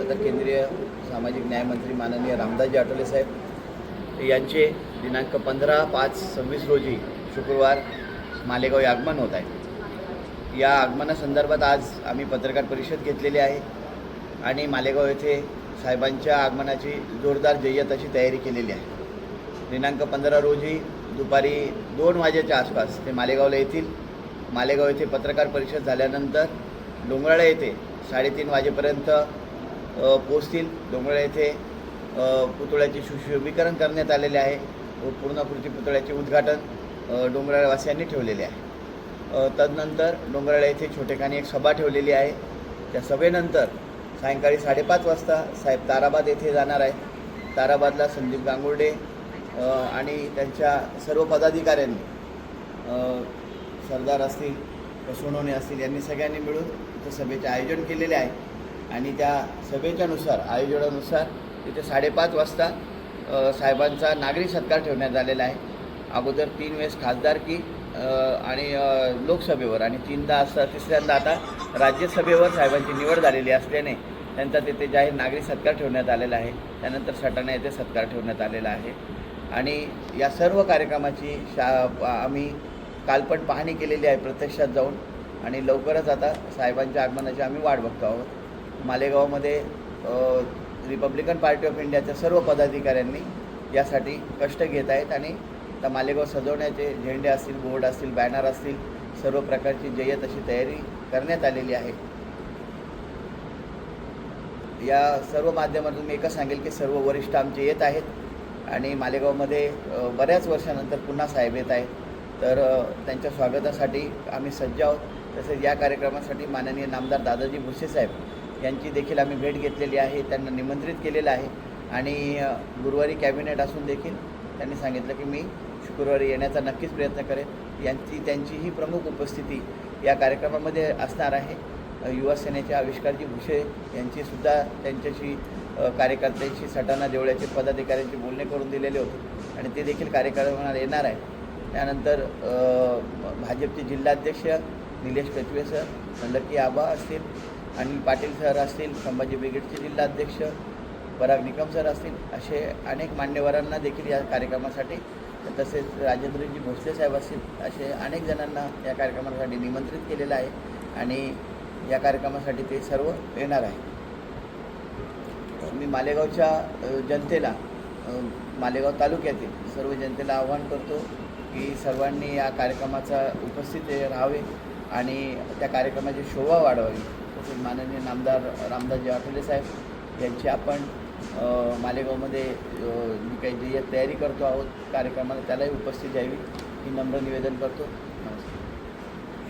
म्हटलं तर केंद्रीय सामाजिक न्यायमंत्री माननीय रामदासजी आठवले साहेब यांचे दिनांक 15/5/26 रोजी शुक्रवार मालेगाव आगमन होत आहे। या आगमनासंदर्भात आज आम्ही पत्रकार परिषद घेतलेली आहे आणि मालेगाव येथे साहेबांच्या आगमनाची जोरदार जय्यत अशी तयारी केलेली आहे। दिनांक 15 रोजी दुपारी 2 वाजेच्या आसपास ते मालेगावला येतील। मालेगाव येथे पत्रकार परिषद झाल्यानंतर डोंगराळे येथे 3:30 वाजेपर्यंत पोहोचतील। डोंगराळे येथे पुतळ्याचे सुशोभीकरण करण्यात आलेले आहे व पूर्णाकृती पुतळ्याचे उद्घाटन डोंगराळेवासियांनी ठेवलेले आहे। तदनंतर डोंगराळे येथे छोटेखानी एक सभा ठेवलेली आहे। त्या सभेनंतर सायंकाळी 5:30 वाजता साहेब ताराबाद येथे जाणार आहे। ताराबादला संदीप गांगुर्डे आणि त्यांच्या सर्व पदाधिकाऱ्यांनी सरदार असतील, सोनवणे असतील यांनी सगळ्यांनी मिळून इथं सभेचे आयोजन केलेले आहे आणि त्या सभेच्यानुसार आयोजनानुसार तिथे 5:30 वाजता साहेबांचा नागरी सत्कार ठेवण्यात आलेला आहे। अगोदर 3 वेळेस खासदारकी आणि लोकसभेवर आणि 3दा असं तिसऱ्यांदा आता राज्यसभेवर साहेबांची निवड झालेली असल्याने त्यांचा तिथे जाहीर नागरी सत्कार ठेवण्यात आलेला आहे। त्यानंतर सटाणा येथे सत्कार ठेवण्यात आलेला आहे आणि या सर्व कार्यक्रमाची आम्ही काल पण पाहणी केलेली आहे प्रत्यक्षात जाऊन आणि लवकरच आता साहेबांच्या आगमनाची आम्ही वाट बघतो आहोत। मालेगावमध्ये रिपब्लिकन पार्टी ऑफ इंडियाच्या सर्व पदाधिकाऱ्यांनी यासाठी कष्ट घेत आहेत आणि आता मालेगाव सजवण्याचे झेंडे असतील, बोर्ड असतील, बॅनर असतील, सर्व प्रकारची जय्यत अशी तयारी करण्यात आलेली आहे। या सर्व माध्यमातून मी एकच सांगेल की सर्व वरिष्ठ आमचे येत आहेत आणि मालेगावमध्ये बऱ्याच वर्षानंतर पुन्हा साहेब येत आहेत, तर त्यांच्या स्वागतासाठी आम्ही सज्ज आहोत। तसेच या कार्यक्रमासाठी माननीय नामदार दादाजी भुसे साहेब यांची देखील आम्ही भेट घेतलेली आहे, त्यांना निमंत्रित केलेलं आहे आणि गुरुवारी कॅबिनेट असून देखील त्यांनी सांगितलं की मी शुक्रवारी येण्याचा नक्कीच प्रयत्न करेन। त्यांचीही प्रमुख उपस्थिती या कार्यक्रमामध्ये असणार आहे। युवा सेनेचे आविष्कारजी भुसे यांचीसुद्धा त्यांच्याशी कार्यकर्त्यांशी सटाणा देवळ्याचे पदाधिकाऱ्यांशी बोलणे करून दिलेले होते आणि ते देखील कार्यक्रमाला येणार आहे। त्यानंतर भाजपचे जिल्हाध्यक्ष निलेश पेचवे सर, लकी आबा असतील, अनिल पाटील सर असतील, संभाजी ब्रिगेडचे जिल्हाध्यक्ष पराग निकम सर असतील, असे अनेक मान्यवरांना देखील या कार्यक्रमासाठी, तसेच राजेंद्रजी भोसले साहेब असतील, असे अनेक जणांना या कार्यक्रमासाठी निमंत्रित केलेलं आहे आणि या कार्यक्रमासाठी ते सर्व येणार आहे। मी मालेगावच्या जनतेला, मालेगाव तालुक्यातील सर्व जनतेला आवाहन करतो की सर्वांनी या कार्यक्रमाचा उपस्थित राहावे आणि त्या कार्यक्रमाची शोभा वाढवावी। तसेच माननीय नामदार रामदासजी आठवले साहेब यांची आपण मालेगावमध्ये जी काही जी तयारी करतो आहोत कार्यक्रमाला, त्यालाही उपस्थित यावी ही नम्र निवेदन करतो।